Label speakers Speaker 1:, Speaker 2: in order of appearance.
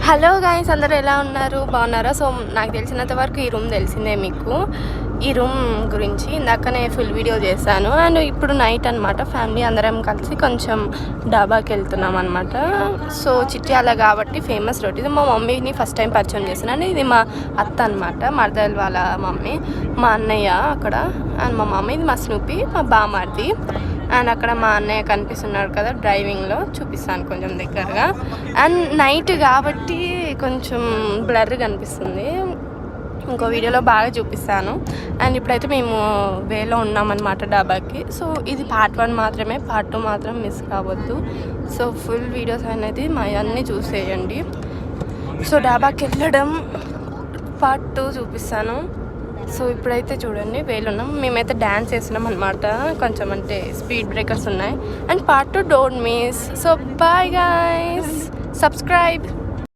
Speaker 1: Hello guys, అందరూ ఎలా ఉన్నారు? బాగున్నారా? సో నాకు తెలిసినంత వరకు ఈ రూమ్ తెలిసిందే మీకు. ఈ రూమ్ గురించి ఇందాకనే ఫుల్ వీడియో చేశాను. అండ్ ఇప్పుడు నైట్ అనమాట, ఫ్యామిలీ అందరం కలిసి కొంచెం డాబాకి వెళ్తున్నాం అనమాట. సో చిట్యాల కాబట్టి ఫేమస్ రోడ్ ఇది. మా మమ్మీని ఫస్ట్ టైం పరిచయం చేశాను. ఇది మా అత్త అనమాట, మరదల్ వాళ్ళ మమ్మీ, మా అన్నయ్య అక్కడ, అండ్ మా మమ్మీ, ఇది మా స్నూపీ, మా బామార్ది. అండ్ అక్కడ మా అన్నయ్య కనిపిస్తున్నాడు కదా డ్రైవింగ్లో, చూపిస్తాను కొంచెం దగ్గరగా. అండ్ నైట్ కాబట్టి కొంచెం బ్లర్ కనిపిస్తుంది, ఇంకో వీడియోలో బాగా చూపిస్తాను. అండ్ ఇప్పుడైతే మేము వేలో ఉన్నామన్నమాట డాబాకి. సో ఇది పార్ట్ 1 మాత్రమే, పార్ట్ 2 మాత్రం మిస్ కావద్దు. సో ఫుల్ వీడియోస్ అనేది మా అన్నీ చూసేయండి. సో డాబాకి వెళ్ళడం పార్ట్ 2 చూపిస్తాను. సో ఇప్పుడైతే చూడండి వేలు ఉన్నాం, మేమైతే డ్యాన్స్ చేస్తున్నాం అనమాట. కొంచెం అంటే స్పీడ్ బ్రేకర్స్ ఉన్నాయి. And part 2 don't miss. So bye guys, subscribe.